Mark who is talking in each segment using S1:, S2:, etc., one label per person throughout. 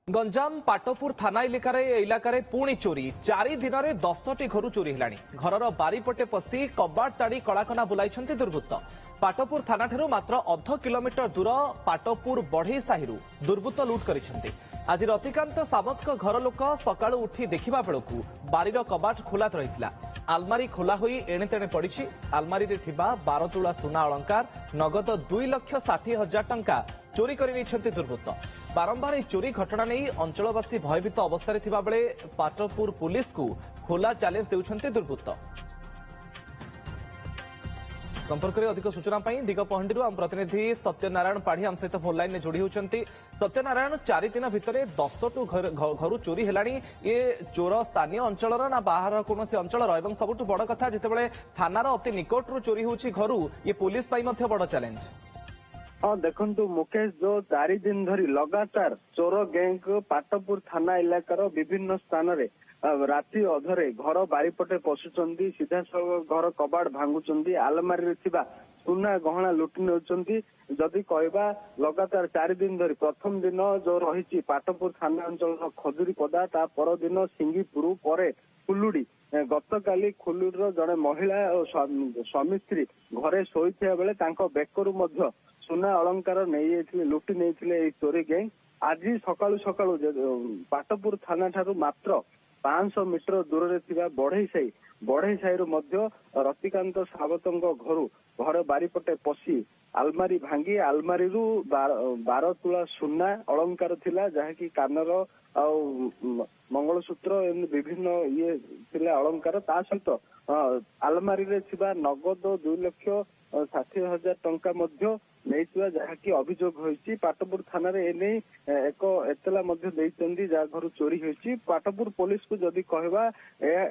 S1: गंजाम पाटपुर थाना इलाकार पुणी चोरी 4 दिन में 10टी घर चोरी है। घर बारीपटे पशि कबाड़ ताड़ी कलाकना बुलाई दुर्बृत्त। पाटपुर थाना ठेरू मात्र अर्ध किलोमीटर दूर पाटपुर बढ़ई साहि दुर्बृत्त लुट कर। आज रतिकांत सावंत घर लोक सकाळु उठी देखिबा बेलकु बारीर कबाट खोला रही। आलमारी खोला होई एणे तेणे पड़ी। आलमारी रे थिबा 12 तुला सुना अलंकार नगद 2,60,000 टंका चोरी कर दुर्बृत्त। बारंबार चोरी घटना नहीं अंचलवासी भयभीत अवस्था थिबा बेले पाटपुर पुलिस को खोला चैलेंज देउछन्ते दुर्बृत्त। संपर्क में अधिक सूचना दिगपहंडी आम प्रतिनिधि सत्यनारायण पाढ़ी आम सहित फोन लाइन में जोड़ी होती। सत्यनारायण 4 दिन भितर 10टू घर चोरी है। ये चोर स्थानीय अंचल ना बाहर कौन अंचल सबुठ बड़ कथा जिते थानार अति निकटू चोरी होची घर ये पुलिस बड़ चैलेंज।
S2: हाँ देखु मुकेश जो 4 दिन धरी लगातार चोर गैंग पाटपुर थाना इलाकार विभिन्न स्थान रे राति अधरे घर बारीपटे पशुचंदी सीधा घर कबाड़ भांगुचंदी आलमारी सुना गहना लुटि नौचंदी। जदि कहबा लगातार 4 दिन धरी प्रथम दिन जो रही पाटपुर थाना अंचल खजुरी पदा ता पर दिन सिंगीपुर पर फुलुड़ी गतकाली खुलुर जड़े महिला और स्वामी स्त्री घरे शोईथिया बेले तांको बेकरु मध्य सुना अलंकार नहीं लुटि नहीं चोरी गैंग। आज सकाळु सकाळु पाटपुर थाना ठारू मात्र 500 मीटर दूर रे बढ़ई साहि रतिकांत सावंत घर बारीपटे पशि आलमारी भांगी आलमारी 12 तुला सुना अलंकार थिला जहाँकि कानर मंगलसूत्र विभिन्न ये थिले अलंकार ता सहित आलमारी रे नगद 2,60,000 टंका मध्य नहीं जहाँकि अभियोग होती। पाटपुर थाना एने एक एतला जहाँ घर चोरी होती। पाटपुर पुलिस को जदि कहवा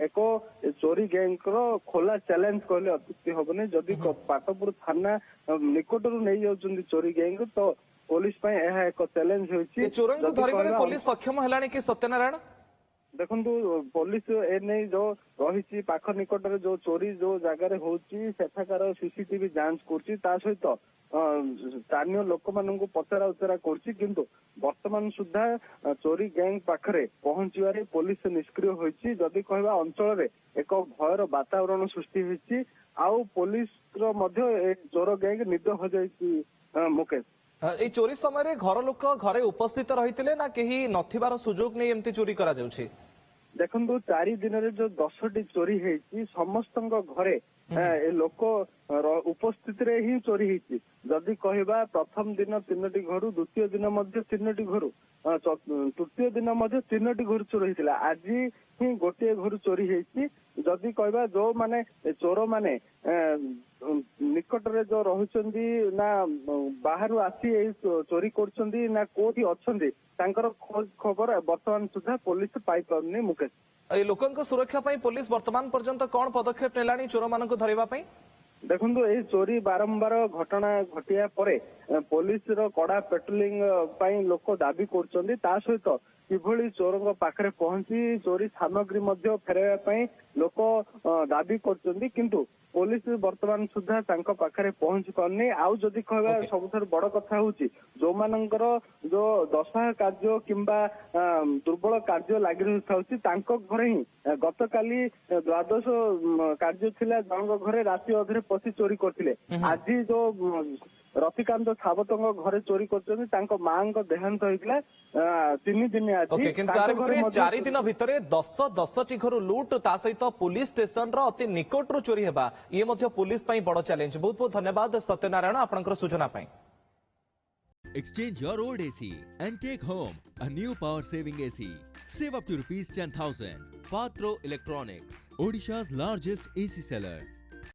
S2: एक चोरी गैंग खोला चैलेंज कहले अत्युक्ति हेनी। जदि पाटपुर थाना निकटरू नहीं जाउछन्ती चोरी गैंग तो पुलिस एक चैलेंज होती।
S1: पुलिस सक्षम है कि सत्यनारायण
S2: देखु पुलिस एने जो रही पाख निकट में जो चोरी जो जगार होठाकार सीसीटीवी जांच कर सहित स्थानीय लोक मान पचरा उचरा कर वर्तमान सुधा चोरी गैंग पाखरे पहुंचवे पुलिस निष्क्रिय होती। जदि कहवा अंचल रे एक भयर वातावरण सृष्टि होती आउ पुलिस चोर गैंग निद हो जाए। मुकेश
S1: ये चोरी समय घर लोक घरे उपस्थित रही ना कहीं नथिबार सुजोग नहीं एमती चोरी करा जाउछि।
S2: देखु 4 दिन में जो 10टी चोरी है समस्त घरे लोक उपस्थित रे ही चोरी है। जदि कहबा प्रथम दिन 3टी घर द्वितीय दिन 3टी घर तृतीय दिन 3टी घर चोरी होता। आज ही गोटे घर चोरी है। जदि कहबा जो माने चोर माने निकट रे जो रहुचंदी ना बाहर आसी चोरी करछंदी ना कोठी अछंदी तांकर खबर वर्तमान सुधा पुलिस पाई पाउनी। मुकेश
S1: लोकंक सुरक्षा पाई पुलिस वर्तमान पर्यंत कौन पदक्षेप नेलानी चोर मानक धरिबा पाई?
S2: देखु ये चोरी बारंबार घटना घटिया परे पुलिस रो कड़ा पेट्रोलिंग लोक दाबी कर सहित किभली चोरों पाखरे पहुंची चोरी सामग्री फेरवा लोक दाबी कर किंतु पुलिस वर्तमान सुधा पाखरे पहुंच पारनी। आउ जदि कहबा सबुठार बड़ कथा होची जो मानकर जो दशा कार्य किंबा दुर्बल कार्य लागि रही तांको घरे ही गतकाली द्वादश कार्य थिला जन घरे राति अधरे पशि चोरी करथिले। आज जो रतिकांत सावंत घरे चोरी कर मां देहांत होइतला 3 दिन। आज
S1: 4 दिन भितर 10टी घर लुट ता सहित पुलिस स्टेशन अति निकटरू चोरी हेबा ये मध्य पुलिस बड़ चैलेंज। बहुत बहुत धन्यवाद सत्यनारायण आपनकर सूचना पाई।
S3: Exchange your old AC and take home a new power saving AC. Save up to ₹10,000. Patro Electronics, Odisha's largest AC seller.